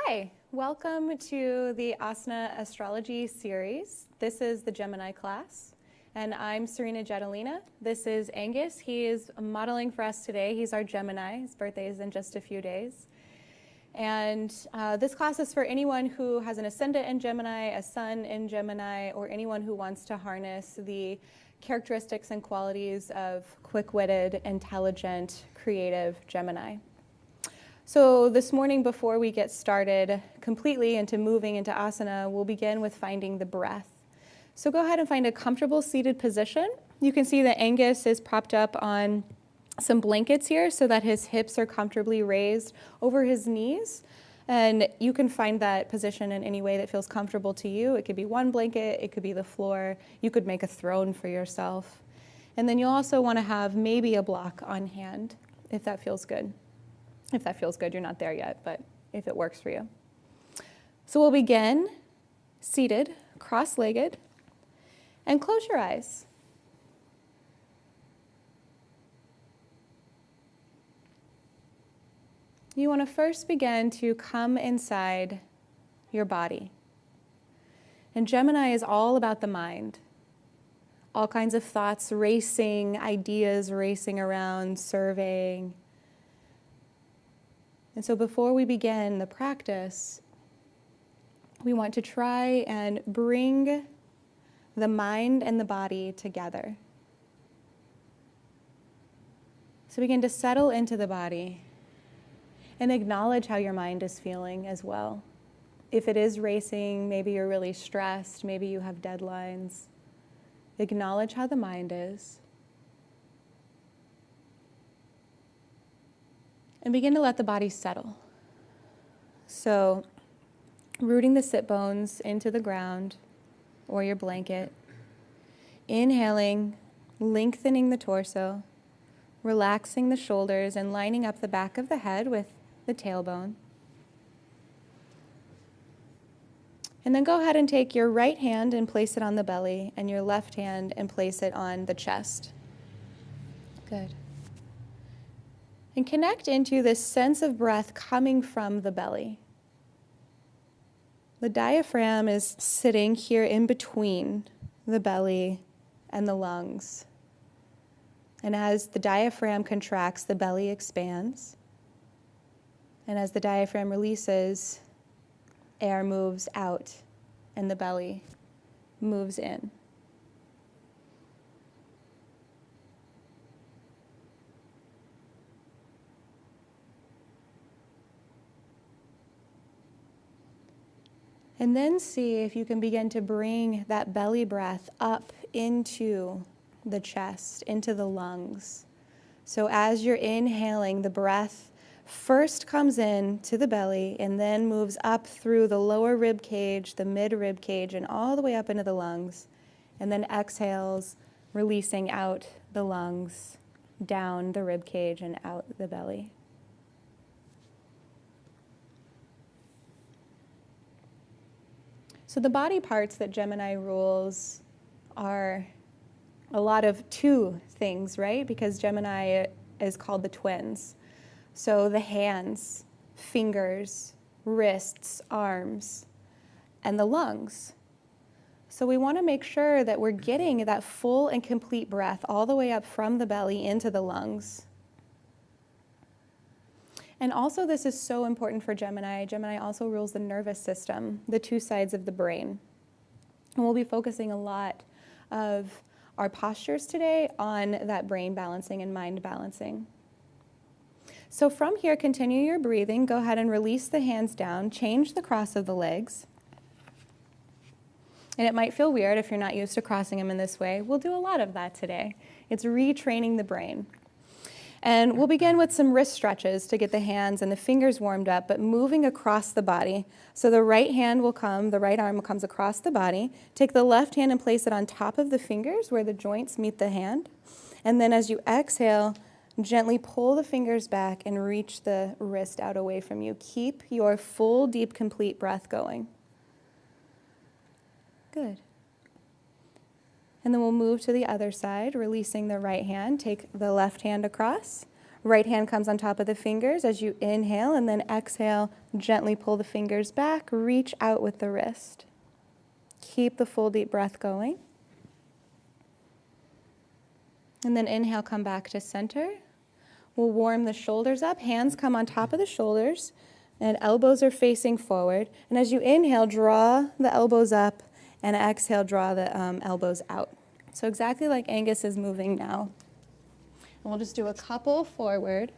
Hi, welcome to the Asana Astrology series. This is the Gemini class, and I'm Serena Jetelina. This is Angus. He is modeling for us today. He's our Gemini. His birthday is in just a few days. And this class is for anyone who has an ascendant in Gemini, a sun in Gemini, or anyone who wants to harness the characteristics and qualities of quick-witted, intelligent, creative Gemini. So this morning, before we get started completely into moving into asana, we'll begin with finding the breath. So go ahead and find a comfortable seated position. You can see that Angus is propped up on some blankets here so that his hips are comfortably raised over his knees. And you can find that position in any way that feels comfortable to you. It could be one blanket, it could be the floor. You could make a throne for yourself. And then you'll also want to have maybe a block on hand, if that feels good. If that feels good, you're not there yet, but if it works for you. So we'll begin seated, cross-legged, and close your eyes. You want to first begin to come inside your body. And Gemini is all about the mind. All kinds of thoughts racing, ideas racing around, surveying. And so before we begin the practice, we want to try and bring the mind and the body together. So begin to settle into the body and acknowledge how your mind is feeling as well. If it is racing, maybe you're really stressed, maybe you have deadlines. Acknowledge how the mind is. And begin to let the body settle. So, rooting the sit bones into the ground or your blanket. Inhaling, lengthening the torso, relaxing the shoulders and lining up the back of the head with the tailbone. And then go ahead and take your right hand and place it on the belly and your left hand and place it on the chest. Good. And connect into this sense of breath coming from the belly. The diaphragm is sitting here in between the belly and the lungs. And as the diaphragm contracts, the belly expands. And as the diaphragm releases, air moves out and the belly moves in. And then see if you can begin to bring that belly breath up into the chest, into the lungs. So as you're inhaling, the breath first comes in to the belly and then moves up through the lower rib cage, the mid rib cage, and all the way up into the lungs. And then exhales, releasing out the lungs, down the rib cage and out the belly. So the body parts that Gemini rules are a lot of two things, right? Because Gemini is called the twins. So the hands, fingers, wrists, arms, and the lungs. So we want to make sure that we're getting that full and complete breath all the way up from the belly into the lungs. And also this is so important for Gemini. Gemini also rules the nervous system, the two sides of the brain. And we'll be focusing a lot of our postures today on that brain balancing and mind balancing. So from here, continue your breathing. Go ahead and release the hands down. Change the cross of the legs. And it might feel weird if you're not used to crossing them in this way. We'll do a lot of that today. It's retraining the brain. And we'll begin with some wrist stretches to get the hands and the fingers warmed up, but moving across the body. So the right hand will come, the right arm comes across the body. Take the left hand and place it on top of the fingers where the joints meet the hand. And then as you exhale, gently pull the fingers back and reach the wrist out away from you. Keep your full, deep, complete breath going. Good. And then we'll move to the other side, releasing the right hand. Take the left hand across, Right hand comes on top of the fingers as you inhale, and then exhale, gently pull the fingers back, reach out with the wrist. Keep the full deep breath going. And then inhale, come back to center. We'll warm the shoulders up. Hands come on top of the shoulders, and elbows are facing forward. And as you inhale, draw the elbows up, and exhale, draw the elbows out. So exactly like Angus is moving now. And we'll just do a couple forward,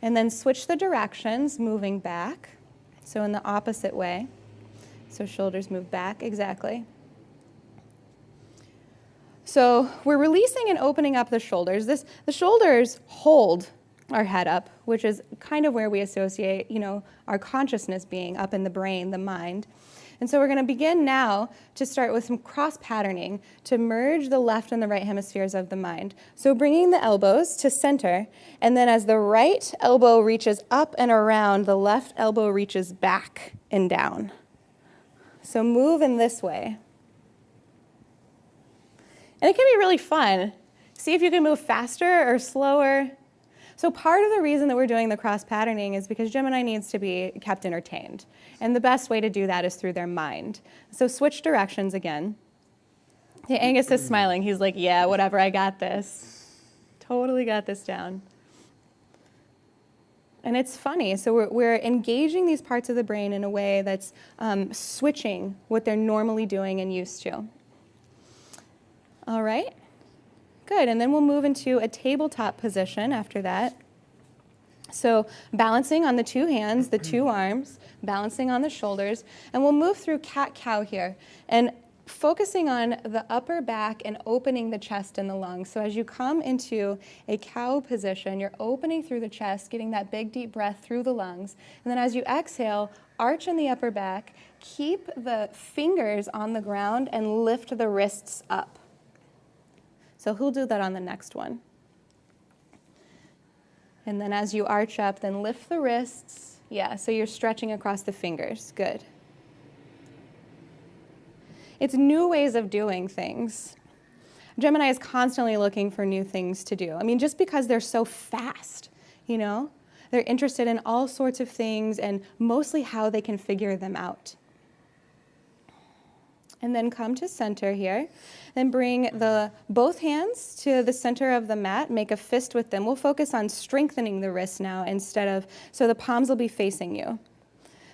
and then switch the directions, moving back. So in the opposite way. So shoulders move back, exactly. So we're releasing and opening up the shoulders. The shoulders hold our head up, which is kind of where we associate, our consciousness being up in the brain, the mind. And so we're going to begin now to start with some cross-patterning to merge the left and the right hemispheres of the mind. So bringing the elbows to center, and then as the right elbow reaches up and around, the left elbow reaches back and down. So move in this way. And it can be really fun. See if you can move faster or slower. So part of the reason that we're doing the cross-patterning is because Gemini needs to be kept entertained. And the best way to do that is through their mind. So switch directions again. Yeah, Angus is smiling. He's like, yeah, whatever, I got this. Totally got this down. And it's funny. So we're engaging these parts of the brain in a way that's switching what they're normally doing and used to. All right. Good, and then we'll move into a tabletop position after that. So balancing on the two hands, the two arms, balancing on the shoulders, and we'll move through cat-cow here, and focusing on the upper back and opening the chest and the lungs. So as you come into a cow position, you're opening through the chest, getting that big deep breath through the lungs, and then as you exhale, arch in the upper back, keep the fingers on the ground, and lift the wrists up. So who'll do that on the next one? And then as you arch up, then lift the wrists. Yeah, so you're stretching across the fingers. Good. It's new ways of doing things. Gemini is constantly looking for new things to do. I mean, just because they're so fast, they're interested in all sorts of things and mostly how they can figure them out. And then come to center here. Then bring both hands to the center of the mat. Make a fist with them. We'll focus on strengthening the wrist now so the palms will be facing you.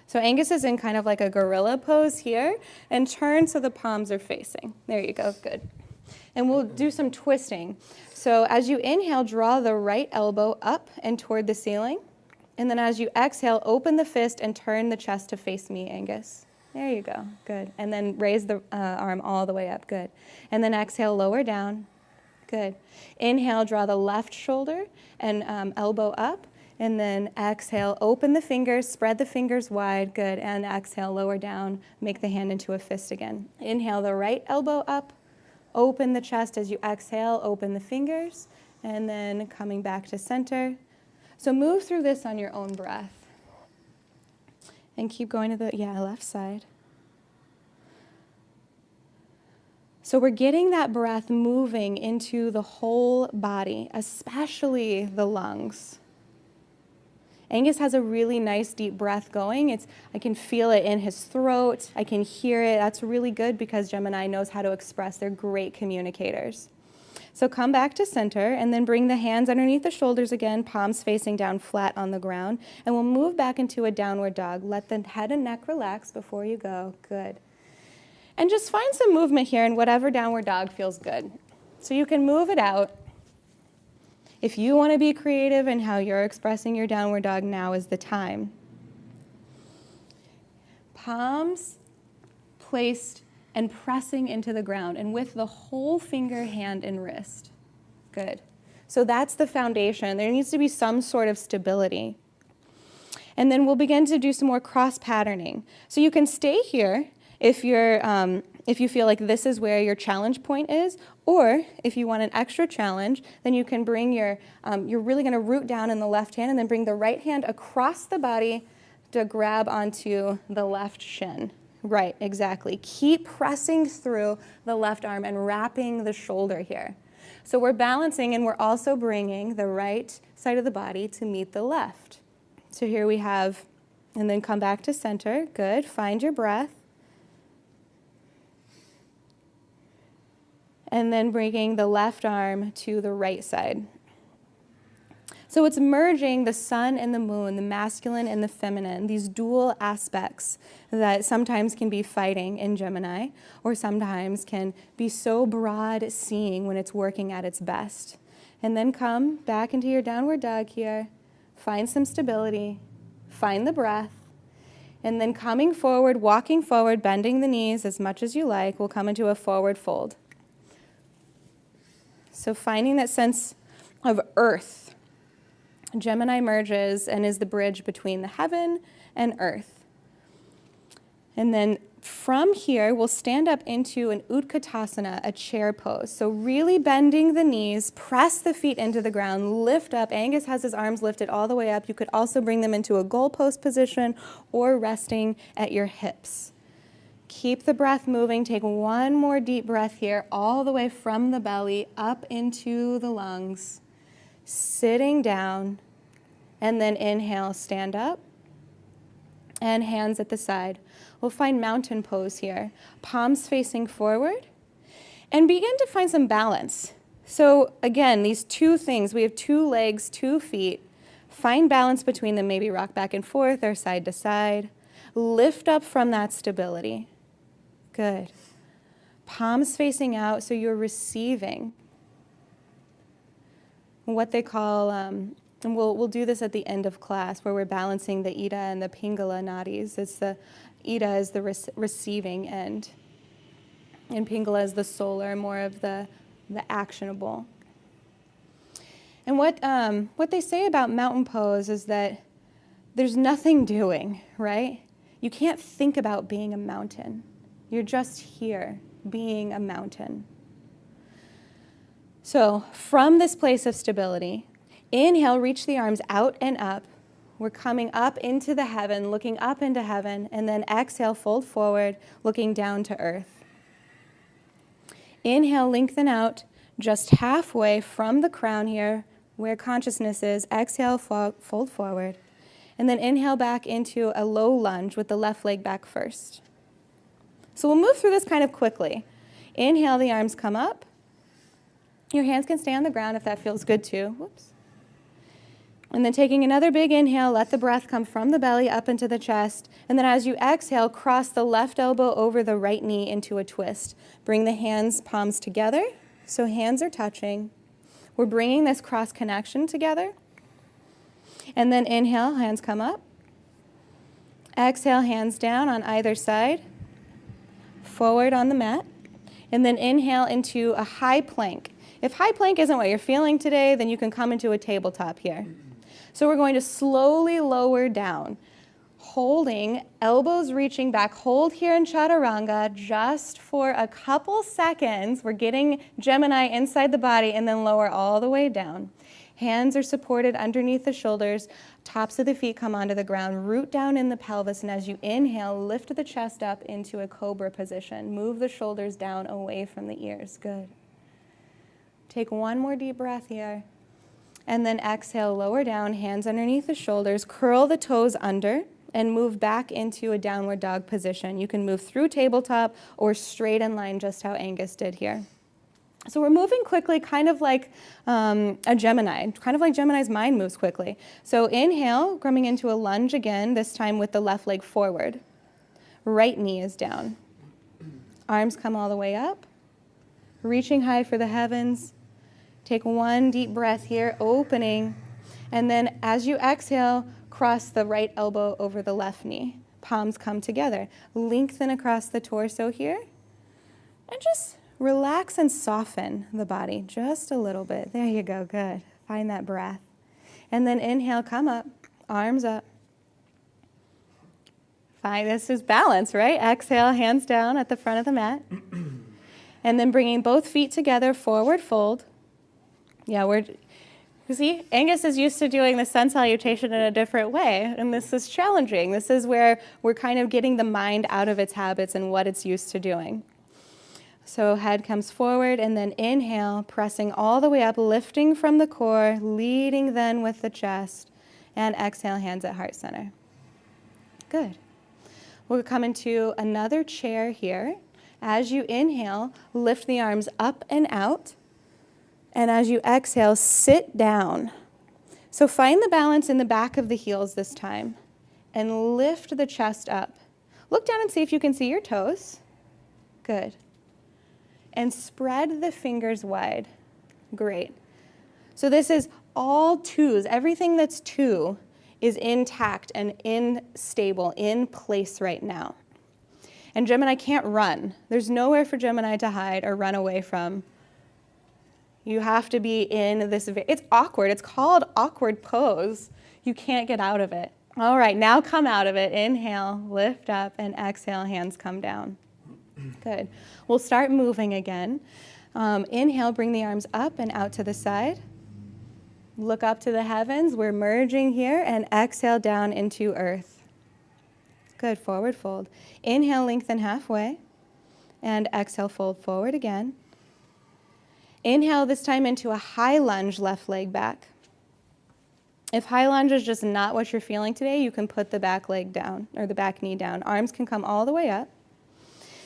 So Angus is in kind of like a gorilla pose here. And turn so the palms are facing. There you go, good. And we'll do some twisting. So as you inhale, draw the right elbow up and toward the ceiling. And then as you exhale, open the fist and turn the chest to face me, Angus. There you go, good. And then raise the arm all the way up, good. And then exhale, lower down, good. Inhale, draw the left shoulder and elbow up. And then exhale, open the fingers, spread the fingers wide, good. And exhale, lower down, make the hand into a fist again. Inhale, the right elbow up, open the chest as you exhale, open the fingers, and then coming back to center. So move through this on your own breath. And keep going to the left side. So we're getting that breath moving into the whole body, especially the lungs. Angus has a really nice deep breath going. I can feel it in his throat. I can hear it. That's really good because Gemini knows how to express. They're great communicators. So come back to center and then bring the hands underneath the shoulders again, palms facing down flat on the ground. And we'll move back into a downward dog. Let the head and neck relax before you go. Good. And just find some movement here in whatever downward dog feels good. So you can move it out. If you want to be creative in how you're expressing your downward dog, now is the time. Palms placed and pressing into the ground, and with the whole finger, hand, and wrist. Good. So that's the foundation. There needs to be some sort of stability. And then we'll begin to do some more cross-patterning. So you can stay here if you feel like this is where your challenge point is, or if you want an extra challenge, then you can bring you're really going to root down in the left hand and then bring the right hand across the body to grab onto the left shin. Right, exactly. Keep pressing through the left arm and wrapping the shoulder here. So we're balancing, and we're also bringing the right side of the body to meet the left. So here we have, and then come back to center. Good. Find your breath. And then bringing the left arm to the right side. So it's merging the sun and the moon, the masculine and the feminine, these dual aspects that sometimes can be fighting in Gemini, or sometimes can be so broad seeing when it's working at its best. And then come back into your downward dog here. Find some stability. Find the breath. And then coming forward, walking forward, bending the knees as much as you like, we'll come into a forward fold. So finding that sense of earth. Gemini merges and is the bridge between the heaven and earth. And then from here, we'll stand up into an Utkatasana, a chair pose. So really bending the knees, press the feet into the ground, lift up. Angus has his arms lifted all the way up. You could also bring them into a goalpost position or resting at your hips. Keep the breath moving. Take one more deep breath here, all the way from the belly up into the lungs. Sitting down, and then inhale, stand up, and hands at the side. We'll find mountain pose here. Palms facing forward, and begin to find some balance. So again, these two things, we have 2 legs, 2 feet. Find balance between them, maybe rock back and forth or side to side. Lift up from that stability. Good. Palms facing out, so you're receiving what they call, and we'll do this at the end of class, where we're balancing the Ida and the Pingala nadis. It's the Ida is the receiving end, and Pingala is the solar, more of the actionable. And what they say about mountain pose is that there's nothing doing, right? You can't think about being a mountain. You're just here, being a mountain. So from this place of stability, inhale, reach the arms out and up. We're coming up into the heaven, looking up into heaven, and then exhale, fold forward, looking down to earth. Inhale, lengthen out just halfway from the crown here, where consciousness is. Exhale, fold forward. And then inhale back into a low lunge with the left leg back first. So we'll move through this kind of quickly. Inhale, the arms come up. Your hands can stay on the ground if that feels good too. Whoops. And then taking another big inhale, let the breath come from the belly up into the chest. And then as you exhale, cross the left elbow over the right knee into a twist. Bring the hands, palms together, so hands are touching. We're bringing this cross connection together. And then inhale, hands come up. Exhale, hands down on either side. Forward on the mat. And then inhale into a high plank. If high plank isn't what you're feeling today, then you can come into a tabletop here. So we're going to slowly lower down, holding, elbows reaching back. Hold here in Chaturanga just for a couple seconds. We're getting Gemini inside the body, and then lower all the way down. Hands are supported underneath the shoulders. Tops of the feet come onto the ground. Root down in the pelvis, and as you inhale, lift the chest up into a cobra position. Move the shoulders down away from the ears. Good. Take one more deep breath here. And then exhale, lower down, hands underneath the shoulders. Curl the toes under and move back into a downward dog position. You can move through tabletop or straight in line, just how Angus did here. So we're moving quickly, kind of like a Gemini, kind of like Gemini's mind moves quickly. So inhale, coming into a lunge again, this time with the left leg forward. Right knee is down. Arms come all the way up, reaching high for the heavens. Take one deep breath here, opening. And then as you exhale, cross the right elbow over the left knee. Palms come together. Lengthen across the torso here. And just relax and soften the body just a little bit. There you go, good. Find that breath. And then inhale, come up, arms up. Fine, this is balance, right? Exhale, hands down at the front of the mat. And then bringing both feet together, forward fold. Yeah, you see, Angus is used to doing the sun salutation in a different way, and this is challenging. This is where we're kind of getting the mind out of its habits and what it's used to doing. So head comes forward, and then inhale, pressing all the way up, lifting from the core, leading then with the chest, and exhale, hands at heart center. Good. We'll come into another chair here. As you inhale, lift the arms up and out, and as you exhale, sit down. So find the balance in the back of the heels this time, and lift the chest up. Look down and see if you can see your toes. Good. And spread the fingers wide. Great. So this is all twos. Everything that's two is intact and stable, in place right now. And Gemini can't run. There's nowhere for Gemini to hide or run away from. You have to be in this, it's awkward. It's called awkward pose. You can't get out of it. All right, now come out of it. Inhale, lift up, and exhale, hands come down. Good. We'll start moving again. Inhale, bring the arms up and out to the side. Look up to the heavens. We're merging here, and exhale down into earth. Good, forward fold. Inhale, lengthen halfway, and exhale, fold forward again. Inhale this time into a high lunge, left leg back. If high lunge is just not what you're feeling today, you can put the back leg down, or the back knee down. Arms can come all the way up.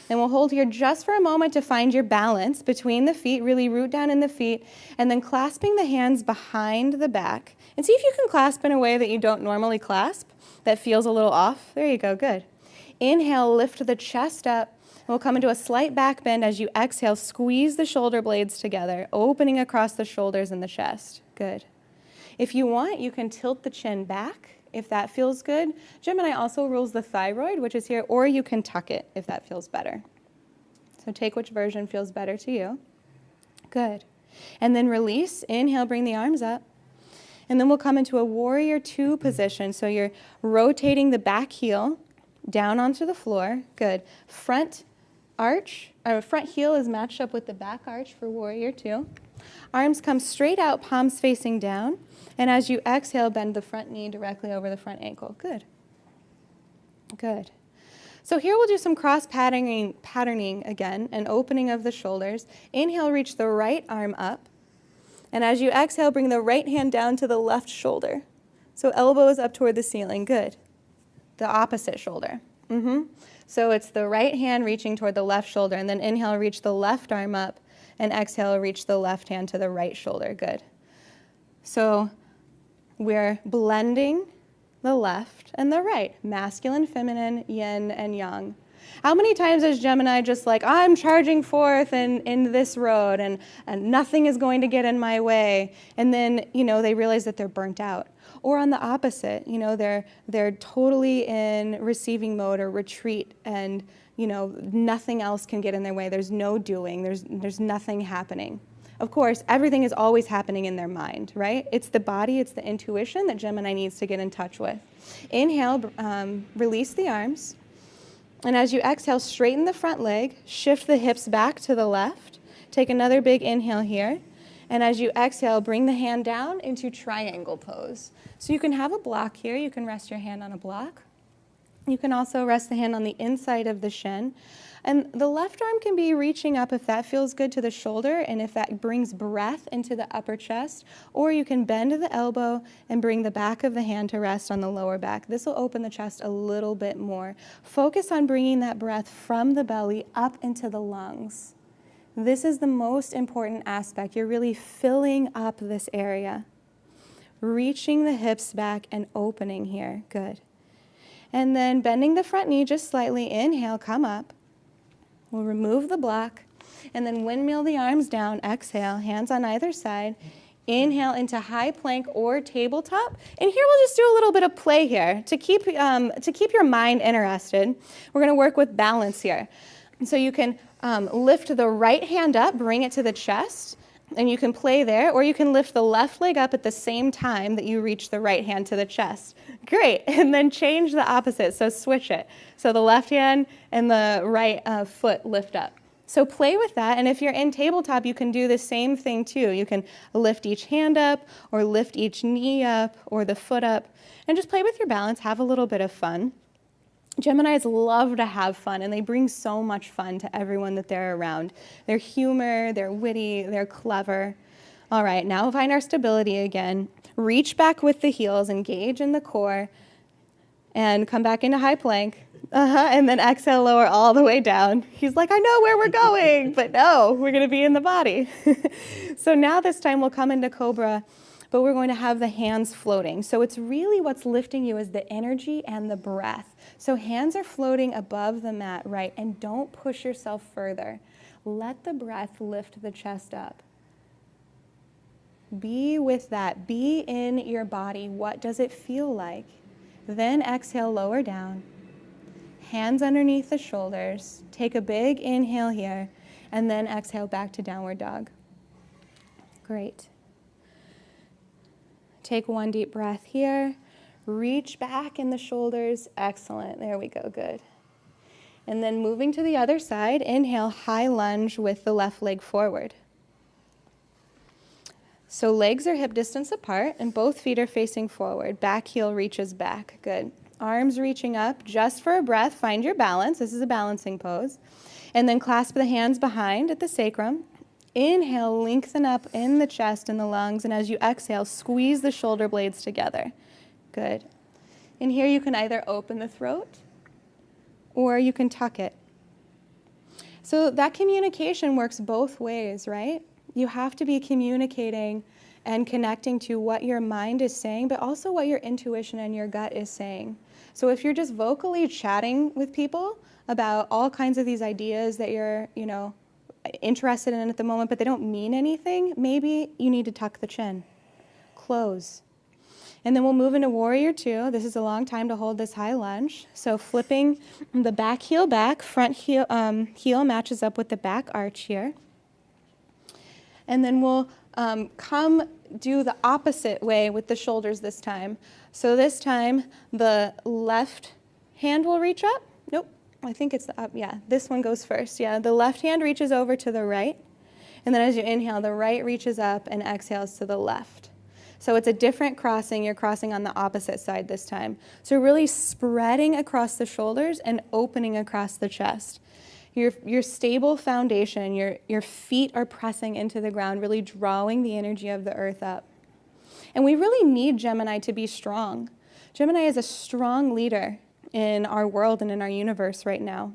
And we'll hold here just for a moment to find your balance between the feet, really root down in the feet, and then clasping the hands behind the back. And see if you can clasp in a way that you don't normally clasp, that feels a little off. There you go, good. Inhale, lift the chest up. We'll come into a slight back bend. As you exhale, squeeze the shoulder blades together, opening across the shoulders and the chest. Good. If you want, you can tilt the chin back if that feels good. Gemini also rules the thyroid, which is here, or you can tuck it if that feels better. So take which version feels better to you. Good. And then release. Inhale, bring the arms up. And then we'll come into a warrior two position. So you're rotating the back heel down onto the floor. Good. Front heel is matched up with the back arch for warrior two. Arms come straight out, palms facing down. And as you exhale, bend the front knee directly over the front ankle. Good. Good. So here we'll do some cross patterning again, an opening of the shoulders. Inhale, reach the right arm up. And as you exhale, bring the right hand down to the left shoulder. So elbows up toward the ceiling. Good. The opposite shoulder. So it's the right hand reaching toward the left shoulder, and then inhale, reach the left arm up, and exhale, reach the left hand to the right shoulder. Good. So we're blending the left and the right, masculine, feminine, yin, and yang. How many times is Gemini just like, I'm charging forth in this road, and nothing is going to get in my way, and then, they realize that they're burnt out. Or on the opposite, they're totally in receiving mode or retreat, and, nothing else can get in their way. There's no doing. There's nothing happening. Of course, everything is always happening in their mind, right? It's the body, it's the intuition that Gemini needs to get in touch with. Inhale, release the arms. And as you exhale, straighten the front leg, shift the hips back to the left. Take another big inhale here. And as you exhale, bring the hand down into triangle pose. So you can have a block here. You can rest your hand on a block. You can also rest the hand on the inside of the shin. And the left arm can be reaching up if that feels good to the shoulder and if that brings breath into the upper chest. Or you can bend the elbow and bring the back of the hand to rest on the lower back. This will open the chest a little bit more. Focus on bringing that breath from the belly up into the lungs. This is the most important aspect. You're really filling up this area. Reaching the hips back and opening here. Good. And then bending the front knee just slightly. Inhale, come up. We'll remove the block. And then windmill the arms down. Exhale, hands on either side. Inhale into high plank or tabletop. And here we'll just do a little bit of play here. To keep your mind interested, we're going to work with balance here. And so you can lift the right hand up, bring it to the chest, and you can play there, or you can lift the left leg up at the same time that you reach the right hand to the chest. Great, and then change the opposite, so switch it. So the left hand and the right foot lift up. So play with that, and if you're in tabletop, you can do the same thing too. You can lift each hand up, or lift each knee up, or the foot up, and just play with your balance, have a little bit of fun. Geminis love to have fun, and they bring so much fun to everyone that they're around. Their humor, they're witty, they're clever. All right, now find our stability again. Reach back with the heels, engage in the core, and come back into high plank. And then exhale, lower all the way down. He's like, I know where we're going, but no, we're going to be in the body. So now this time we'll come into cobra, but we're going to have the hands floating. So it's really what's lifting you is the energy and the breath. So hands are floating above the mat, right? And don't push yourself further. Let the breath lift the chest up. Be with that. Be in your body. What does it feel like? Then exhale, lower down. Hands underneath the shoulders. Take a big inhale here, and then exhale back to downward dog. Great. Take one deep breath here. Reach back in the shoulders. Excellent. There we go. Good. And then moving to the other side, inhale, high lunge with the left leg forward. So legs are hip distance apart, and both feet are facing forward. Back heel reaches back. Good. Arms reaching up just for a breath. Find your balance. This is a balancing pose. And then clasp the hands behind at the sacrum. Inhale, lengthen up in the chest and the lungs. And as you exhale, squeeze the shoulder blades together. Good. And here you can either open the throat or you can tuck it. So that communication works both ways, right? You have to be communicating and connecting to what your mind is saying, but also what your intuition and your gut is saying. So if you're just vocally chatting with people about all kinds of these ideas that you're, interested in at the moment, but they don't mean anything, maybe you need to tuck the chin, close. And then we'll move into warrior two. This is a long time to hold this high lunge. So flipping the back heel back, front heel, heel matches up with the back arch here. And then we'll come do the opposite way with the shoulders this time. So this time, the left hand will reach up. Nope, I think it's the up. Yeah, this one goes first. Yeah, the left hand reaches over to the right. And then as you inhale, the right reaches up and exhales to the left. So it's a different crossing. You're crossing on the opposite side this time. So really spreading across the shoulders and opening across the chest. Your stable foundation, your feet are pressing into the ground, really drawing the energy of the earth up. And we really need Gemini to be strong. Gemini is a strong leader in our world and in our universe right now.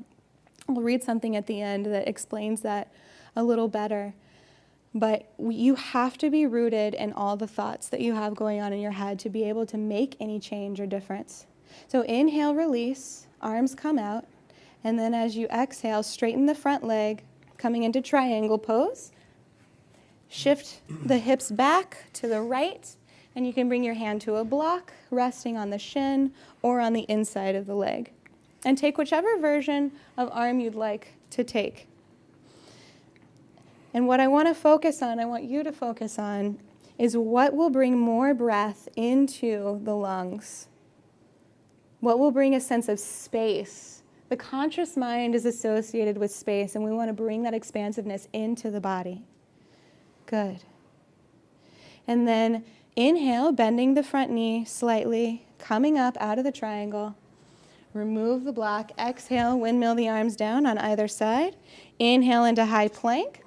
We'll read something at the end that explains that a little better. But you have to be rooted in all the thoughts that you have going on in your head to be able to make any change or difference. So inhale, release, arms come out. And then as you exhale, straighten the front leg, coming into triangle pose. Shift the hips back to the right, and you can bring your hand to a block, resting on the shin or on the inside of the leg. And take whichever version of arm you'd like to take. And what I want to focus on, I want you to focus on, is what will bring more breath into the lungs. What will bring a sense of space. The conscious mind is associated with space, and we want to bring that expansiveness into the body. Good. And then inhale, bending the front knee slightly, coming up out of the triangle. Remove the block. Exhale, windmill the arms down on either side. Inhale into high plank.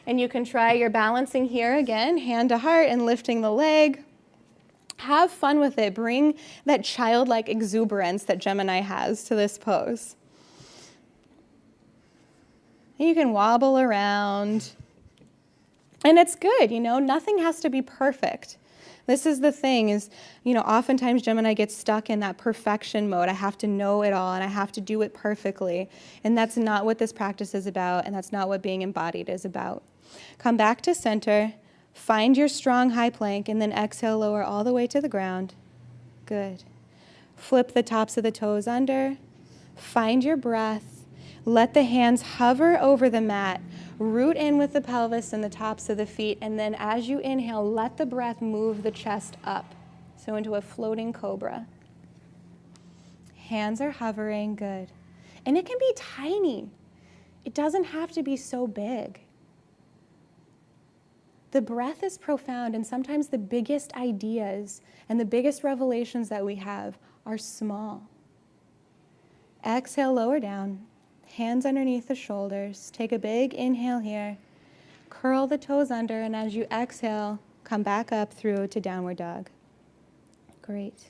And you can try your balancing here again, hand to heart and lifting the leg. Have fun with it. Bring that childlike exuberance that Gemini has to this pose. You can wobble around. And it's good, nothing has to be perfect. This is the thing is, oftentimes Gemini gets stuck in that perfection mode. I have to know it all and I have to do it perfectly. And that's not what this practice is about, and that's not what being embodied is about. Come back to center, find your strong high plank, and then exhale, lower all the way to the ground. Good. Flip the tops of the toes under. Find your breath. Let the hands hover over the mat. Root in with the pelvis and the tops of the feet, and then as you inhale, let the breath move the chest up. So into a floating cobra. Hands are hovering, good. And it can be tiny. It doesn't have to be so big. The breath is profound, and sometimes the biggest ideas and the biggest revelations that we have are small. Exhale, lower down. Hands underneath the shoulders. Take a big inhale here. Curl the toes under, and as you exhale, come back up through to downward dog. Great.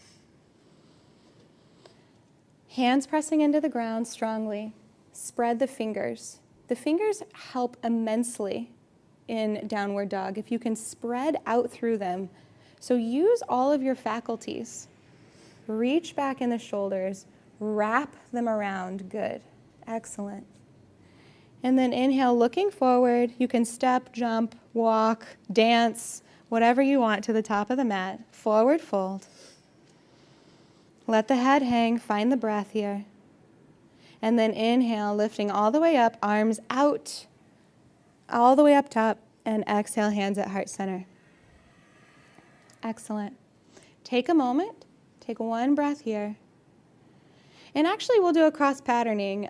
Hands pressing into the ground strongly. Spread the fingers. The fingers help immensely in downward dog if you can spread out through them. So use all of your faculties. Reach back in the shoulders. Wrap them around. Good. Excellent. And then inhale, looking forward. You can step, jump, walk, dance, whatever you want to the top of the mat. Forward fold. Let the head hang. Find the breath here. And then inhale, lifting all the way up, arms out, all the way up top, and exhale, hands at heart center. Excellent. Take a moment. Take one breath here. And actually, we'll do a cross-patterning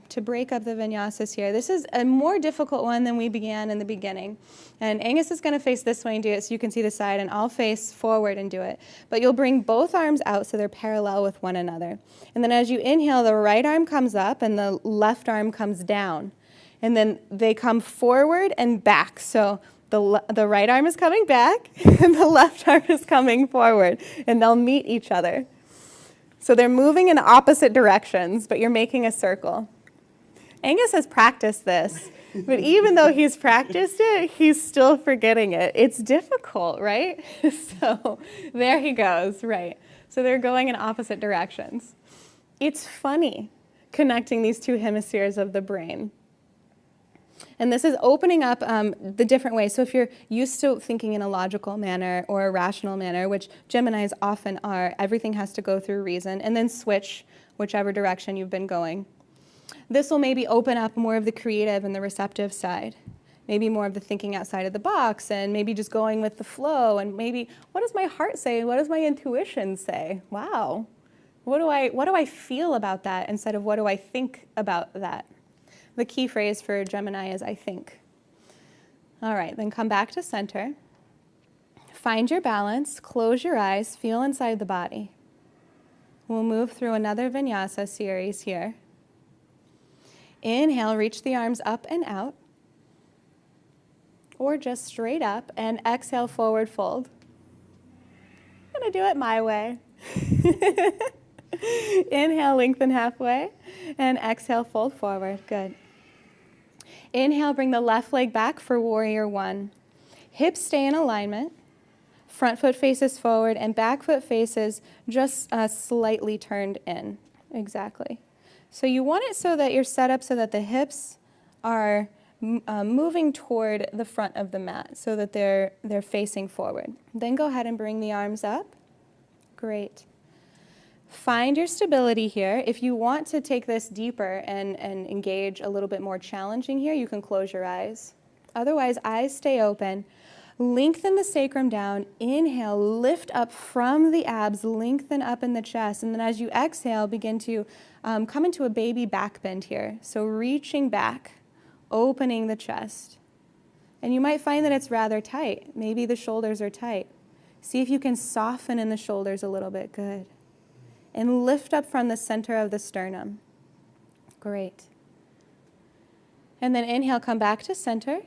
to break up the vinyasas here. This is a more difficult one than we began in the beginning. And Angus is going to face this way and do it so you can see the side, and I'll face forward and do it. But you'll bring both arms out so they're parallel with one another. And then as you inhale, the right arm comes up and the left arm comes down. And then they come forward and back. So the right arm is coming back and the left arm is coming forward. And they'll meet each other. So they're moving in opposite directions, but you're making a circle. Angus has practiced this, but even though he's practiced it, he's still forgetting it. It's difficult, right? So there he goes, right. So they're going in opposite directions. It's funny connecting these two hemispheres of the brain. And this is opening up the different ways. So if you're used to thinking in a logical manner or a rational manner, which Geminis often are, everything has to go through reason, and then switch whichever direction you've been going. This will maybe open up more of the creative and the receptive side, maybe more of the thinking outside of the box, and maybe just going with the flow, and maybe, what does my heart say? What does my intuition say? Wow. What do I feel about that instead of what do I think about that? The key phrase for Gemini is I think. All right, then come back to center. Find your balance, close your eyes, feel inside the body. We'll move through another Vinyasa series here. Inhale, reach the arms up and out, or just straight up, and exhale, forward fold. I'm gonna do it my way. Inhale, lengthen halfway, and exhale, fold forward. Good. Inhale, bring the left leg back for warrior one. Hips stay in alignment. Front foot faces forward, and back foot faces just slightly turned in. Exactly. So you want it so that you're set up so that the hips are moving toward the front of the mat, so that they're facing forward. Then go ahead and bring the arms up. Great. Find your stability here. If you want to take this deeper and engage a little bit more challenging here, you can close your eyes. Otherwise, eyes stay open. Lengthen the sacrum down. Inhale, lift up from the abs, lengthen up in the chest. And then as you exhale, begin to come into a baby back bend here. So reaching back, opening the chest. And you might find that it's rather tight. Maybe the shoulders are tight. See if you can soften in the shoulders a little bit. Good. And lift up from the center of the sternum. Great. And then inhale, come back to center.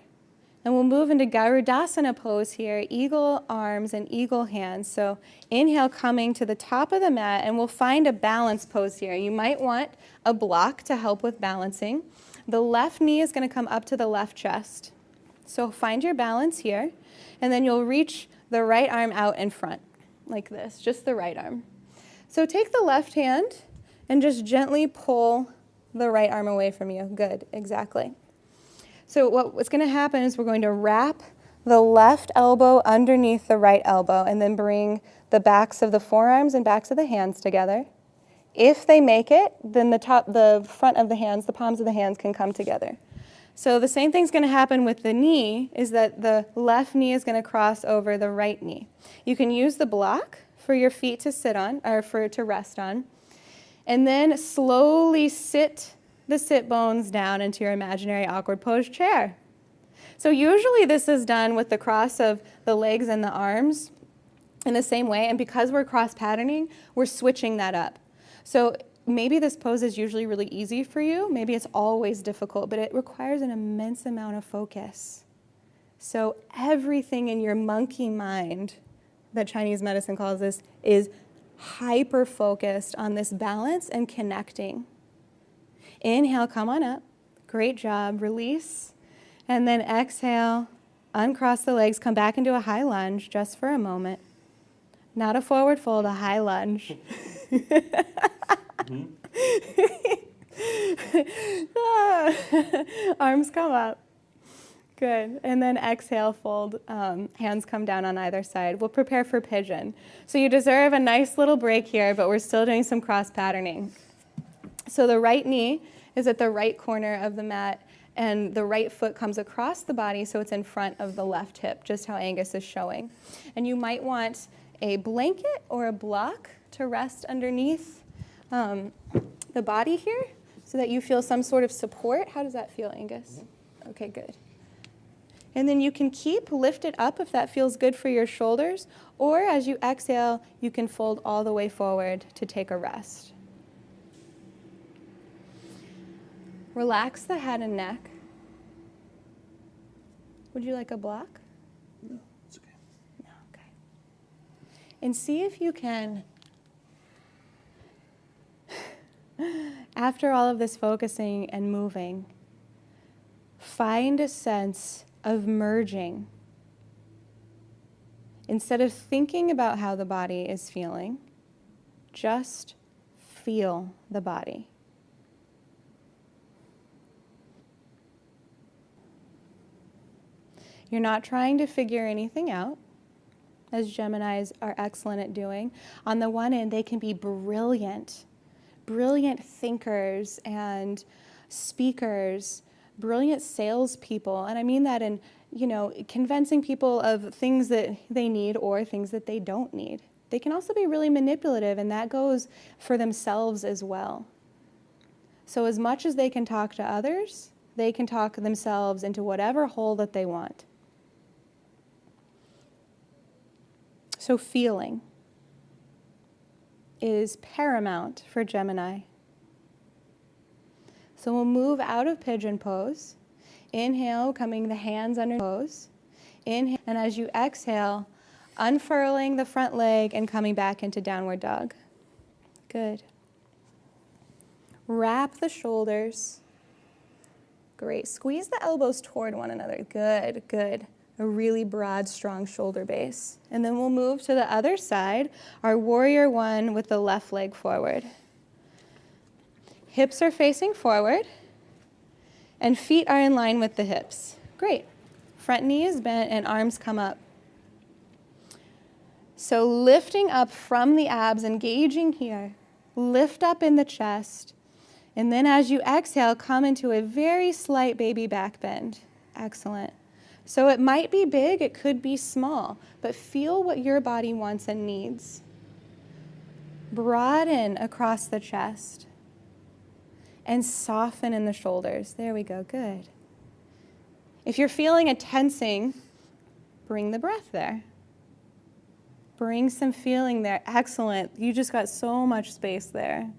And we'll move into Garudasana pose here, eagle arms and eagle hands. So inhale, coming to the top of the mat, and we'll find a balance pose here. You might want a block to help with balancing. The left knee is going to come up to the left chest. So find your balance here, and then you'll reach the right arm out in front, like this, just the right arm. So take the left hand and just gently pull the right arm away from you. Good, exactly. So what's going to happen is we're going to wrap the left elbow underneath the right elbow and then bring the backs of the forearms and backs of the hands together. If they make it, then the front of the hands, the palms of the hands can come together. So the same thing's going to happen with the knee, is that the left knee is going to cross over the right knee. You can use the block for your feet to sit on, or to rest on. And then slowly sit the sit bones down into your imaginary awkward pose chair. So usually this is done with the cross of the legs and the arms in the same way. And because we're cross patterning, we're switching that up. So maybe this pose is usually really easy for you. Maybe it's always difficult, but it requires an immense amount of focus. So everything in your monkey mind, that Chinese medicine calls this, is hyper-focused on this balance and connecting. Inhale, come on up. Great job. Release. And then exhale, uncross the legs, come back into a high lunge just for a moment. Not a forward fold, a high lunge. Arms come up. Good. And then exhale, fold. Hands come down on either side. We'll prepare for pigeon. So you deserve a nice little break here, but we're still doing some cross patterning. So the right knee is at the right corner of the mat, and the right foot comes across the body, so it's in front of the left hip, just how Angus is showing. And you might want a blanket or a block to rest underneath the body here so that you feel some sort of support. How does that feel, Angus? Okay, good. And then you can keep lifted up if that feels good for your shoulders, or as you exhale, you can fold all the way forward to take a rest. Relax the head and neck. Would you like a block? No, it's okay. No, okay. And see if you can, after all of this focusing and moving, find a sense of merging. Instead of thinking about how the body is feeling, just feel the body. You're not trying to figure anything out, as Geminis are excellent at doing. On the one end, they can be brilliant thinkers and speakers, brilliant salespeople. And I mean that in, convincing people of things that they need or things that they don't need. They can also be really manipulative, and that goes for themselves as well. So as much as they can talk to others, they can talk themselves into whatever hole that they want. So feeling is paramount for Gemini. So we'll move out of pigeon pose. Inhale, coming the hands under pose. Inhale, and as you exhale, unfurling the front leg and coming back into downward dog. Good. Wrap the shoulders. Great. Squeeze the elbows toward one another. Good, good. A really broad, strong shoulder base. And then we'll move to the other side, our warrior one with the left leg forward. Hips are facing forward, and feet are in line with the hips. Great. Front knee is bent and arms come up. So lifting up from the abs, engaging here. Lift up in the chest. And then as you exhale, come into a very slight baby back bend. Excellent. So it might be big, it could be small, but feel what your body wants and needs. Broaden across the chest and soften in the shoulders. There we go, good. If you're feeling a tensing, bring the breath there. Bring some feeling there. Excellent. You just got so much space there.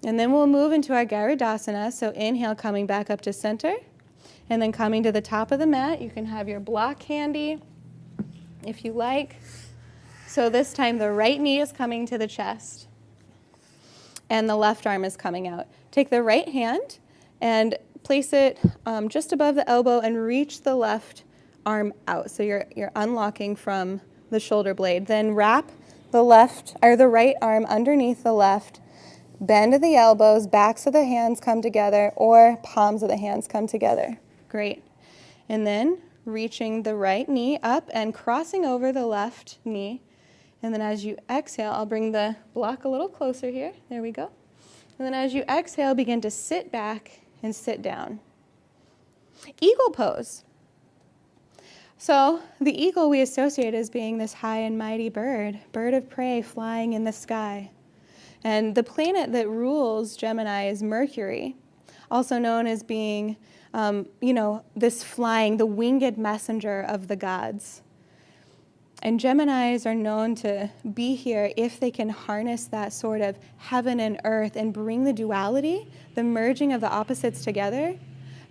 And then we'll move into our Garudasana. So inhale, coming back up to center. And then coming to the top of the mat, you can have your block handy if you like. So this time the right knee is coming to the chest and the left arm is coming out. Take the right hand and place it just above the elbow and reach the left arm out. So you're unlocking from the shoulder blade. Then wrap the right arm underneath the left. Bend of the elbows, backs of the hands come together, or palms of the hands come together. Great. And then reaching the right knee up and crossing over the left knee. And then as you exhale, I'll bring the block a little closer here. There we go. And then as you exhale, begin to sit back and sit down. Eagle pose. So the eagle we associate as being this high and mighty bird of prey flying in the sky. And the planet that rules Gemini is Mercury, also known as being this flying, the winged messenger of the gods. And Geminis are known to be here if they can harness that sort of heaven and earth and bring the duality, the merging of the opposites together,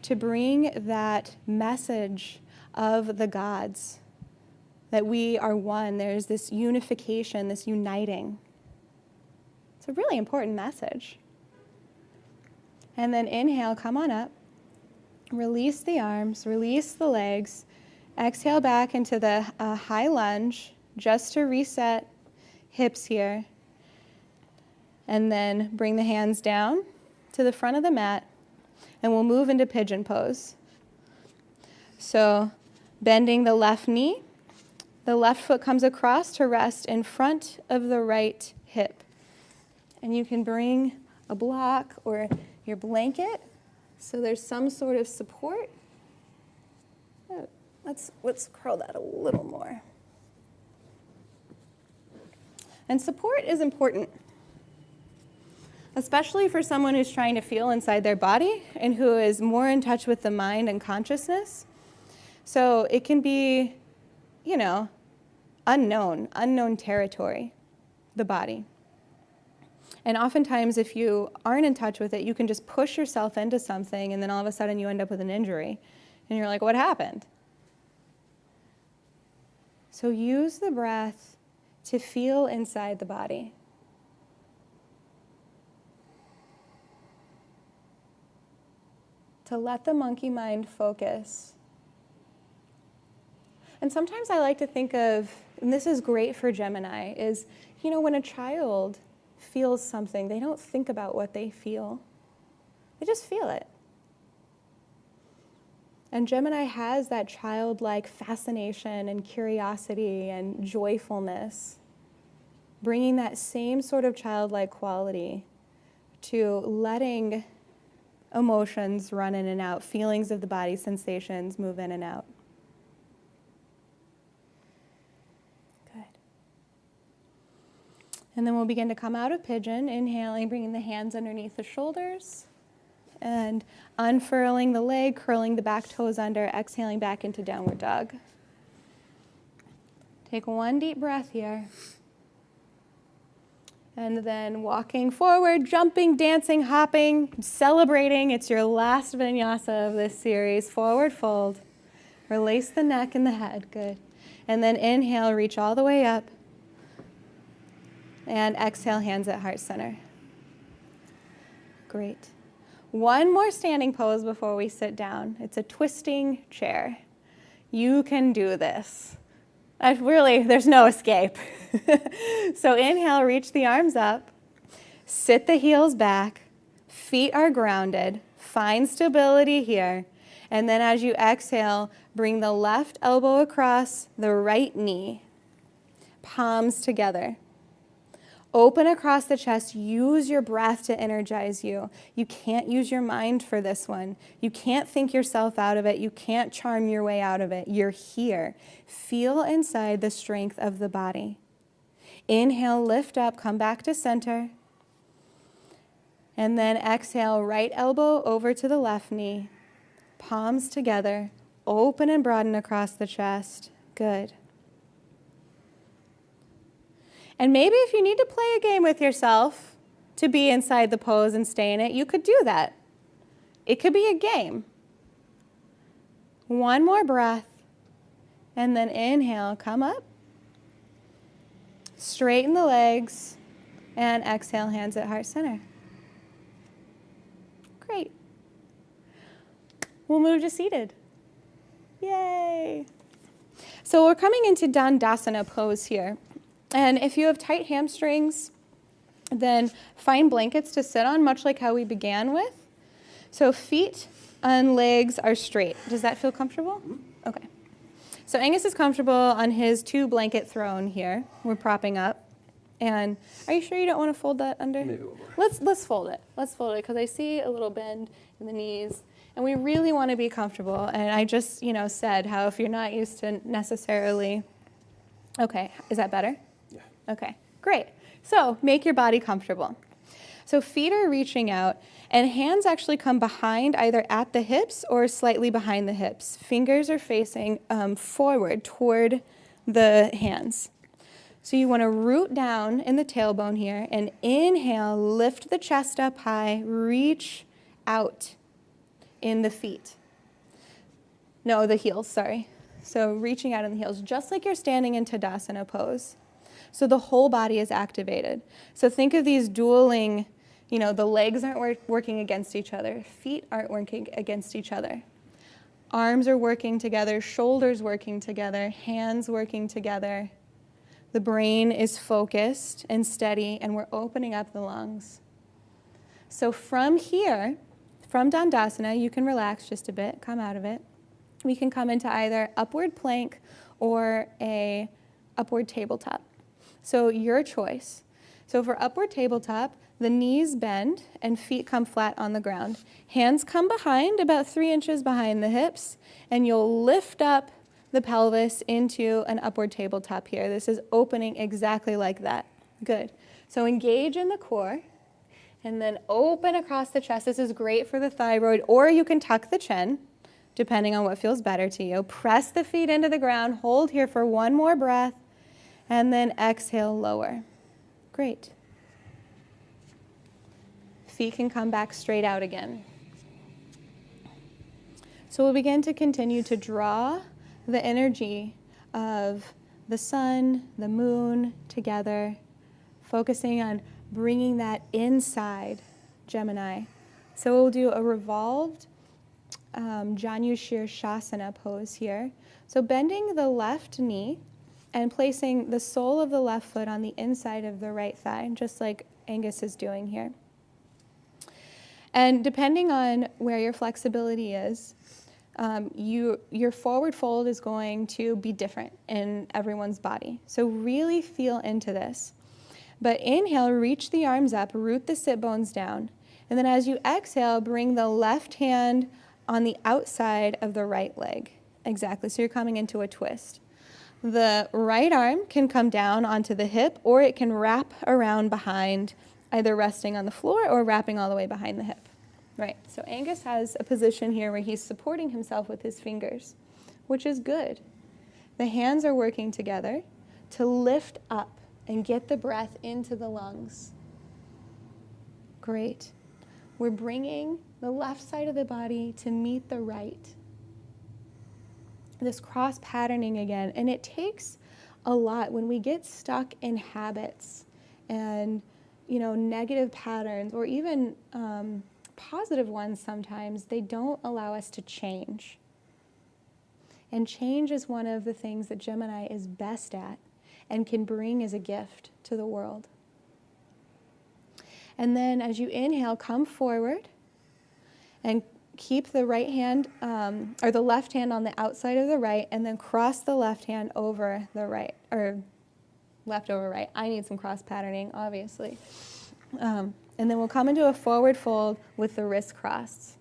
to bring that message of the gods, that we are one. There's this unification, this uniting. It's a really important message. And then inhale, come on up. Release the arms, release the legs. Exhale back into the high lunge, just to reset hips here. And then bring the hands down to the front of the mat, and we'll move into pigeon pose. So bending the left knee, the left foot comes across to rest in front of the right hip. And you can bring a block or your blanket so there's some sort of support. Let's curl that a little more. And support is important, especially for someone who's trying to feel inside their body and who is more in touch with the mind and consciousness. So it can be, unknown territory, the body. And oftentimes, if you aren't in touch with it, you can just push yourself into something, and then all of a sudden you end up with an injury. And you're like, what happened? So use the breath to feel inside the body. To let the monkey mind focus. And sometimes I like to think of, and this is great for Gemini, is, when a child feels something, they don't think about what they feel. They just feel it. And Gemini has that childlike fascination and curiosity and joyfulness, bringing that same sort of childlike quality to letting emotions run in and out, feelings of the body, sensations move in and out. Good. And then we'll begin to come out of pigeon, inhaling, bringing the hands underneath the shoulders, and unfurling the leg, curling the back toes under, exhaling back into downward dog. Take one deep breath here. And then walking forward, jumping, dancing, hopping, celebrating. It's your last vinyasa of this series. Forward fold. Release the neck and the head. Good. And then inhale, reach all the way up. And exhale, hands at heart center. Great. One more standing pose before we sit down. It's a twisting chair. You can do this. There's no escape. So inhale, reach the arms up. Sit the heels back. Feet are grounded. Find stability here. And then as you exhale, bring the left elbow across the right knee. Palms together. Open across the chest. Use your breath to energize you. You can't use your mind for this one. You can't think yourself out of it. You can't charm your way out of it. You're here. Feel inside the strength of the body. Inhale, lift up, come back to center. And then exhale, right elbow over to the left knee. Palms together. Open and broaden across the chest. Good. And maybe if you need to play a game with yourself to be inside the pose and stay in it, you could do that. It could be a game. One more breath. And then inhale, come up. Straighten the legs. And exhale, hands at heart center. Great. We'll move to seated. Yay. So we're coming into Dandasana pose here. And if you have tight hamstrings, then find blankets to sit on, much like how we began with. So feet and legs are straight. Does that feel comfortable? Okay. So Angus is comfortable on his 2-blanket throne here. We're propping up. And are you sure you don't want to fold that under? Maybe a little more. Let's fold it. Let's fold it because I see a little bend in the knees. And we really want to be comfortable. And I just, said how if you're not used to necessarily... Okay, is that better? Yeah. Okay, great. So make your body comfortable. So feet are reaching out, and hands actually come behind, either at the hips or slightly behind the hips. Fingers are facing forward toward the hands. So you want to root down in the tailbone here and inhale, lift the chest up high, reach out in the feet. No, the heels, sorry. So reaching out in the heels, just like you're standing in Tadasana pose. So the whole body is activated. So think of these dueling, the legs aren't working against each other. Feet aren't working against each other. Arms are working together, shoulders working together, hands working together. The brain is focused and steady, and we're opening up the lungs. So from here, from Dandasana, you can relax just a bit, come out of it. We can come into either upward plank or a upward tabletop. So your choice. So for upward tabletop, the knees bend and feet come flat on the ground. Hands come behind, about 3 inches behind the hips, and you'll lift up the pelvis into an upward tabletop here. This is opening exactly like that. Good. So engage in the core and then open across the chest. This is great for the thyroid, or you can tuck the chin, depending on what feels better to you. Press the feet into the ground, hold here for one more breath, and then exhale, lower. Great. Feet can come back straight out again. So we'll begin to continue to draw the energy of the sun, the moon together, focusing on bringing that inside Gemini. So we'll do a revolved Janu Shirshasana pose here. So bending the left knee and placing the sole of the left foot on the inside of the right thigh, just like Angus is doing here. And depending on where your flexibility is, your forward fold is going to be different in everyone's body. So really feel into this. But inhale, reach the arms up, root the sit bones down. And then as you exhale, bring the left hand on the outside of the right leg. Exactly, so you're coming into a twist. The right arm can come down onto the hip, or it can wrap around behind, either resting on the floor or wrapping all the way behind the hip. Right, so Angus has a position here where he's supporting himself with his fingers, which is good. The hands are working together to lift up and get the breath into the lungs. Great. We're bringing the left side of the body to meet the right. This cross patterning again, and it takes a lot when we get stuck in habits and negative patterns, or even positive ones sometimes. They don't allow us to change. And change is one of the things that Gemini is best at and can bring as a gift to the world. And then as you inhale, come forward and keep the right hand, or the left hand on the outside of the right, and then cross the left hand over the right, or left over right. I need some cross patterning, obviously. And then we'll come into a forward fold with the wrists crossed.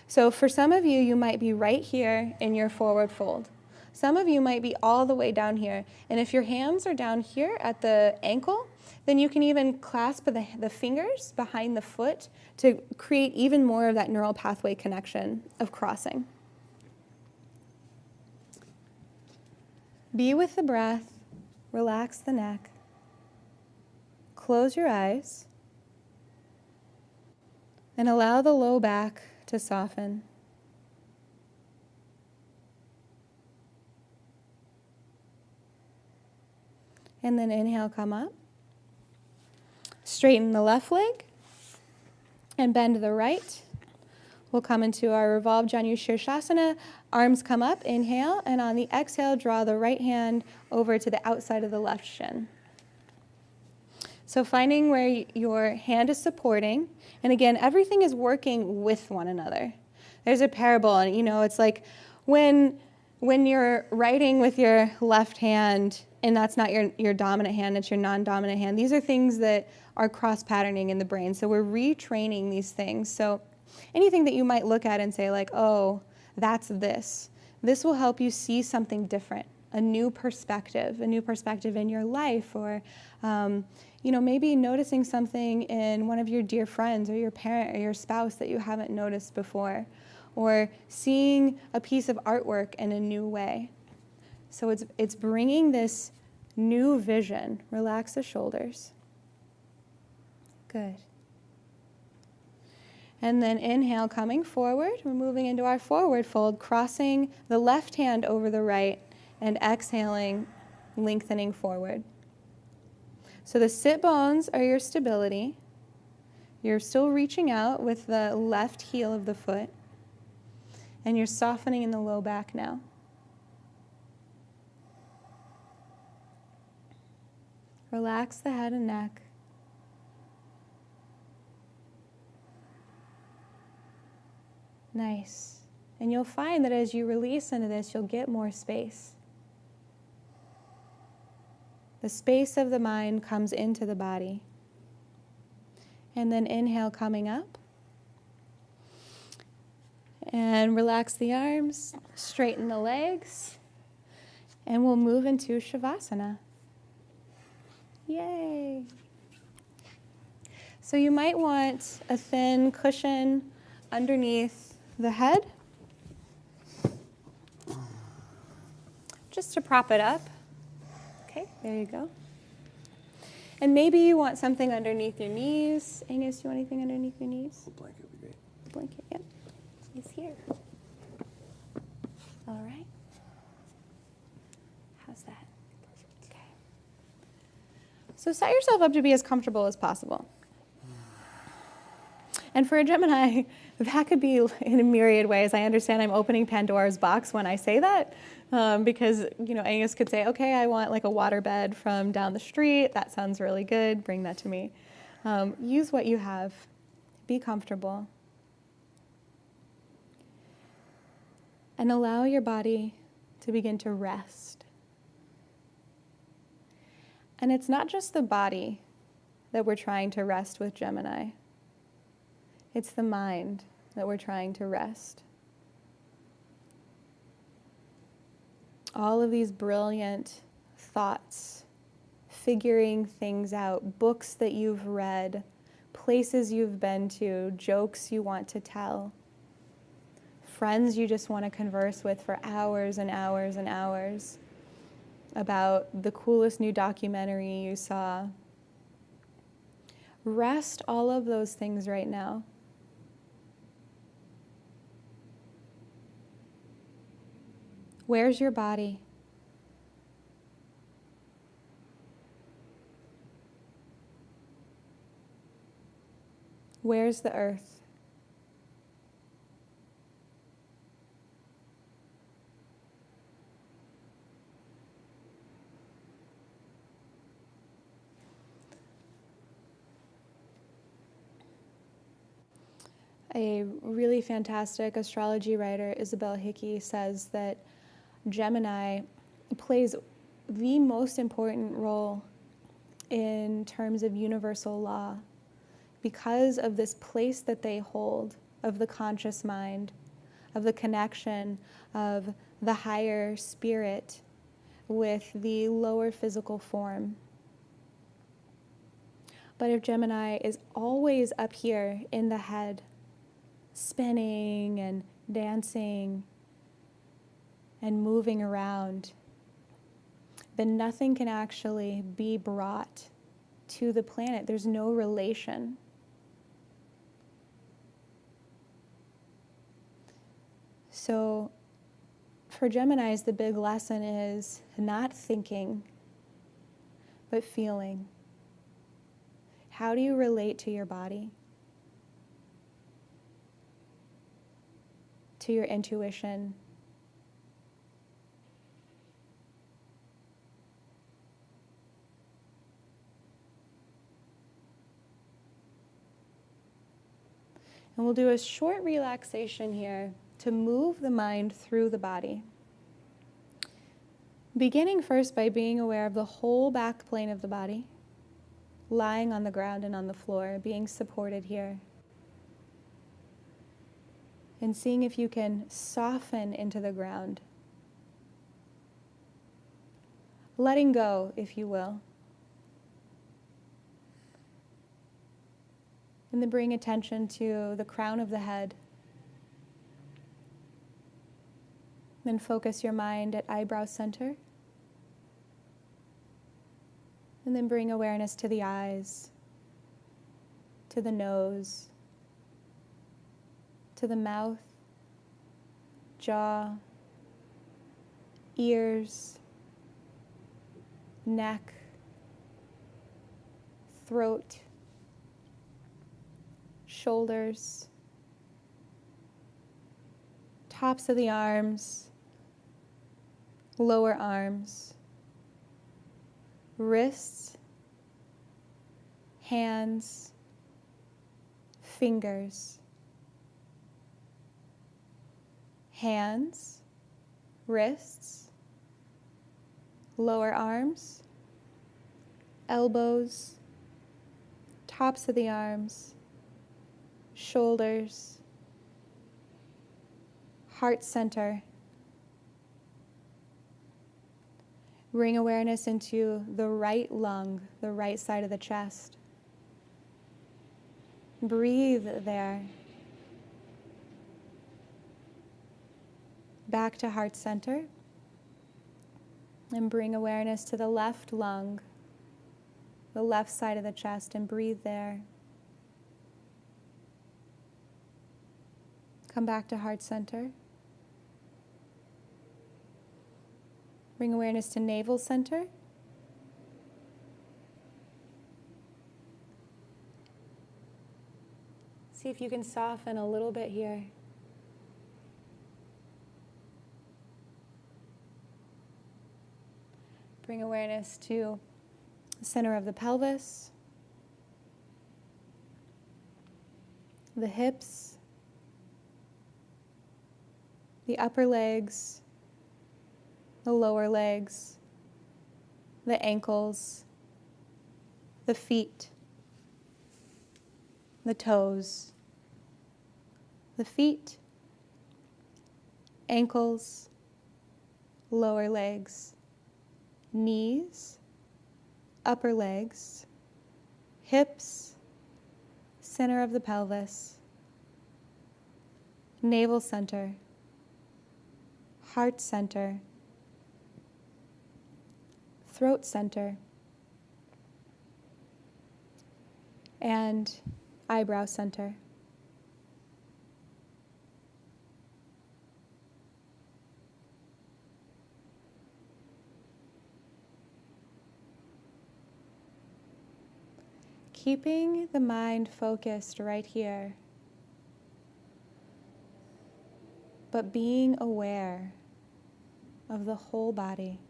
So for some of you, you might be right here in your forward fold. Some of you might be all the way down here. And if your hands are down here at the ankle, then you can even clasp the fingers behind the foot to create even more of that neural pathway connection of crossing. Be with the breath, relax the neck, close your eyes, and allow the low back to soften. And then inhale, come up. Straighten the left leg and bend the right. We'll come into our revolved Janu Shirshasana. Arms come up, inhale, and on the exhale, draw the right hand over to the outside of the left shin. So finding where your hand is supporting, and again, everything is working with one another. There's a parable, and it's like when you're writing with your left hand, and that's not your dominant hand, it's your non-dominant hand. These are things that are cross-patterning in the brain. So we're retraining these things. So anything that you might look at and say like, oh, that's this. This will help you see something different, a new perspective in your life, or maybe noticing something in one of your dear friends or your parent or your spouse that you haven't noticed before, or seeing a piece of artwork in a new way. So it's bringing this new vision. Relax the shoulders. Good. And then inhale, coming forward. We're moving into our forward fold, crossing the left hand over the right and exhaling, lengthening forward. So the sit bones are your stability. You're still reaching out with the left heel of the foot. And you're softening in the low back now. Relax the head and neck. Nice. And you'll find that as you release into this, you'll get more space. The space of the mind comes into the body. And then inhale, coming up. And relax the arms, straighten the legs, and we'll move into Savasana. Yay! So you might want a thin cushion underneath the head, just to prop it up. Okay, there you go. And maybe you want something underneath your knees. Angus, do you want anything underneath your knees? A blanket would be great. A blanket, yep. It's here. All right. How's that? Perfect. Okay. So set yourself up to be as comfortable as possible. And for a Gemini, that could be in a myriad ways. I understand I'm opening Pandora's box when I say that, because Angus could say, okay, I want like a waterbed from down the street. That sounds really good. Bring that to me. Use what you have. Be comfortable. And allow your body to begin to rest. And it's not just the body that we're trying to rest with Gemini. It's the mind that we're trying to rest. All of these brilliant thoughts, figuring things out, books that you've read, places you've been to, jokes you want to tell, friends you just want to converse with for hours and hours and hours about the coolest new documentary you saw. Rest all of those things right now. Where's your body? Where's the earth? A really fantastic astrology writer, Isabel Hickey, says that Gemini plays the most important role in terms of universal law because of this place that they hold of the conscious mind, of the connection of the higher spirit with the lower physical form. But if Gemini is always up here in the head, spinning and dancing and moving around, then nothing can actually be brought to the planet. There's no relation. So for Geminis, the big lesson is not thinking, but feeling. How do you relate to your body? To your intuition? And we'll do a short relaxation here to move the mind through the body. Beginning first by being aware of the whole back plane of the body, lying on the ground and on the floor, being supported here. And seeing if you can soften into the ground. Letting go, if you will. And then bring attention to the crown of the head. Then focus your mind at eyebrow center. And then bring awareness to the eyes, to the nose, to the mouth, jaw, ears, neck, throat, shoulders, tops of the arms, lower arms, wrists, hands, fingers, hands, wrists, lower arms, elbows, tops of the arms, shoulders, heart center. Bring awareness into the right lung, the right side of the chest. Breathe there. Back to heart center. And bring awareness to the left lung, the left side of the chest, and breathe there. Come back to heart center. Bring awareness to navel center. See if you can soften a little bit here. Bring awareness to the center of the pelvis, the hips, the upper legs, the lower legs, the ankles, the feet, the toes, the feet, ankles, lower legs, knees, upper legs, hips, center of the pelvis, navel center, heart center, throat center, and eyebrow center. Keeping the mind focused right here, but being aware of the whole body.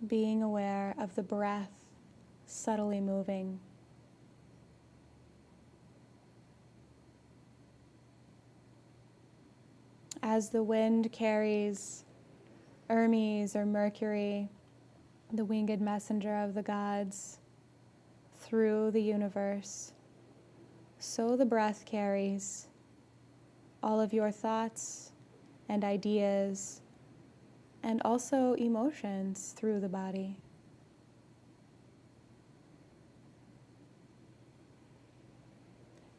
Being aware of the breath subtly moving. As the wind carries Hermes or Mercury, the winged messenger of the gods, through the universe, so the breath carries all of your thoughts and ideas and also emotions through the body.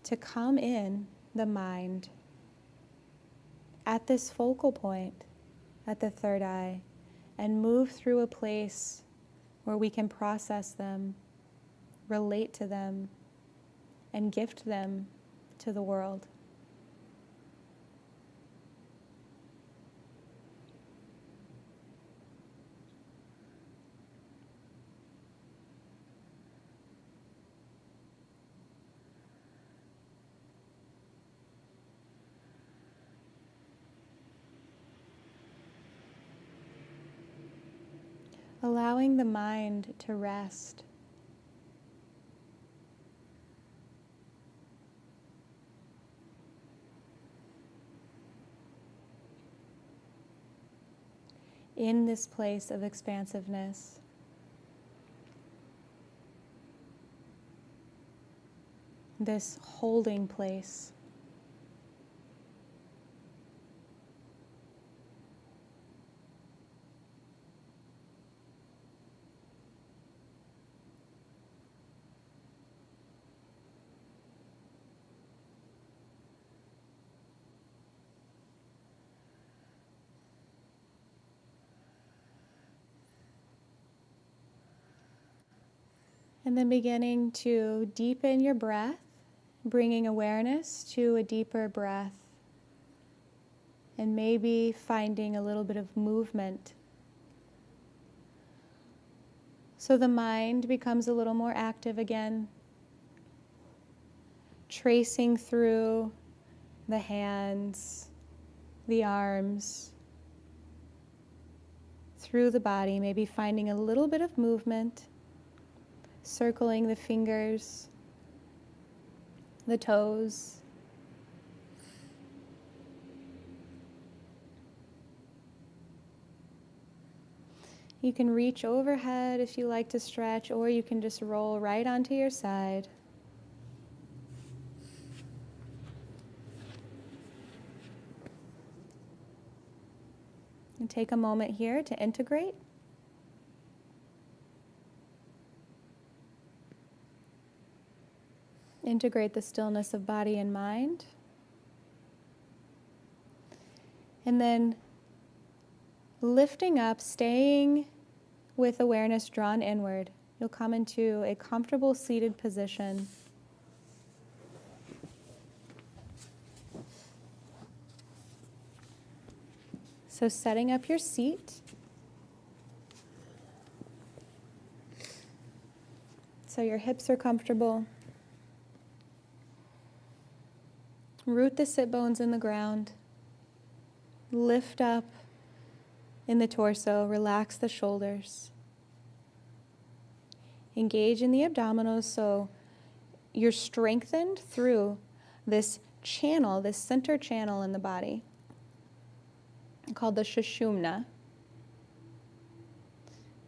To come in the mind at this focal point, at the third eye, and move through a place where we can process them, relate to them, and gift them to the world. Allowing the mind to rest. In this place of expansiveness. This holding place. And then beginning to deepen your breath, bringing awareness to a deeper breath, and maybe finding a little bit of movement. So the mind becomes a little more active again, tracing through the hands, the arms, through the body, maybe finding a little bit of movement, circling the fingers, the toes. You can reach overhead if you like to stretch, or you can just roll right onto your side. And take a moment here to integrate. Integrate the stillness of body and mind. And then lifting up, staying with awareness drawn inward. You'll come into a comfortable seated position. So setting up your seat. So your hips are comfortable. Root the sit bones in the ground. Lift up in the torso. Relax the shoulders. Engage in the abdominals so you're strengthened through this channel, this center channel in the body called the Sushumna,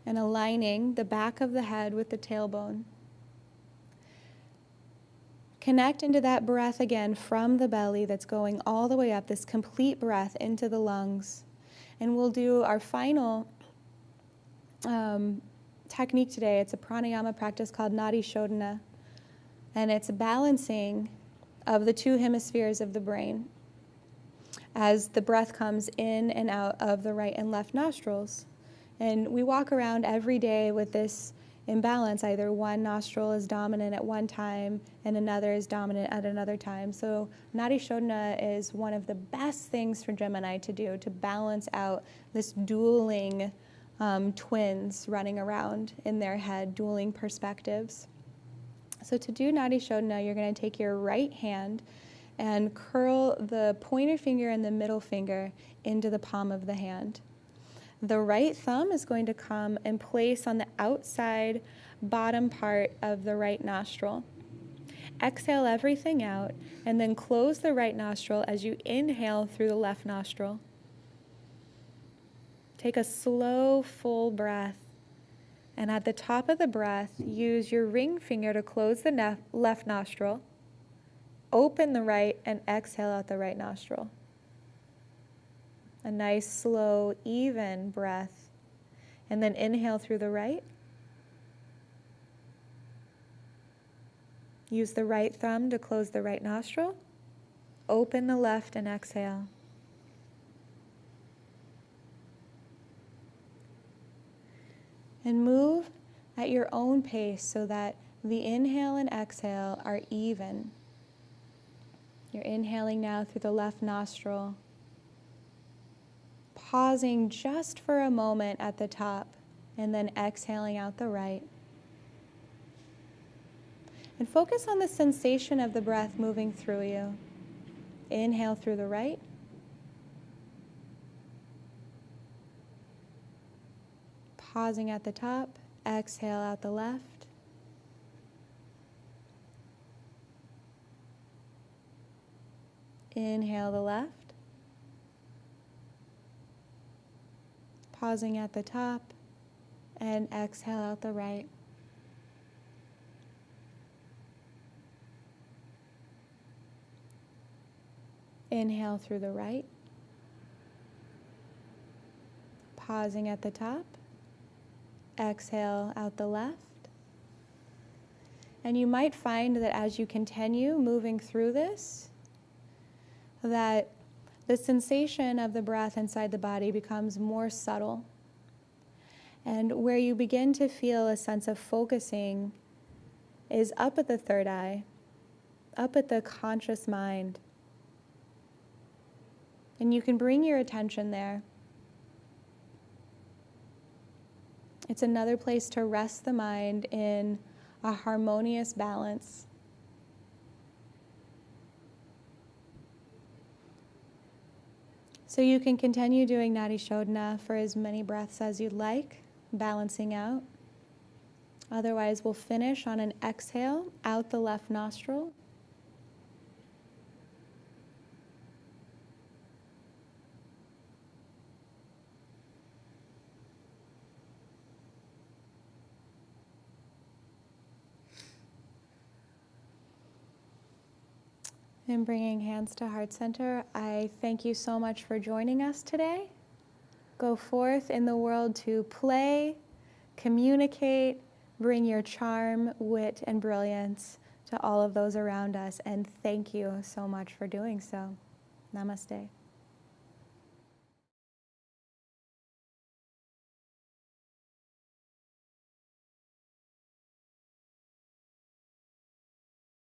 and aligning the back of the head with the tailbone. Connect into that breath again from the belly that's going all the way up, this complete breath into the lungs. And we'll do our final technique today. It's a pranayama practice called Nadi Shodhana, and it's a balancing of the two hemispheres of the brain as the breath comes in and out of the right and left nostrils. And we walk around every day with this imbalance. Either one nostril is dominant at one time and another is dominant at another time. So Nadi Shodhana is one of the best things for Gemini to do, to balance out this dueling twins running around in their head, dueling perspectives. So to do Nadi Shodhana, you're going to take your right hand and curl the pointer finger and the middle finger into the palm of the hand. The right thumb is going to come and place on the outside bottom part of the right nostril. Exhale everything out and then close the right nostril as you inhale through the left nostril. Take a slow, full breath. And at the top of the breath, use your ring finger to close the left nostril. Open the right and exhale out the right nostril. A nice, slow, even breath. And then inhale through the right. Use the right thumb to close the right nostril. Open the left and exhale. And move at your own pace so that the inhale and exhale are even. You're inhaling now through the left nostril, pausing just for a moment at the top, and then exhaling out the right. And focus on the sensation of the breath moving through you. Inhale through the right. Pausing at the top, exhale out the left. Inhale the left. Pausing at the top, and exhale out the right. Inhale through the right. Pausing at the top. Exhale out the left. And you might find that as you continue moving through this, that the sensation of the breath inside the body becomes more subtle. And where you begin to feel a sense of focusing is up at the third eye, up at the conscious mind. And you can bring your attention there. It's another place to rest the mind in a harmonious balance. So you can continue doing Nadi Shodhana for as many breaths as you'd like, balancing out. Otherwise, we'll finish on an exhale out the left nostril. And bringing hands to heart center, I thank you so much for joining us today. Go forth in the world to play, communicate, bring your charm, wit, and brilliance to all of those around us. And thank you so much for doing so. Namaste.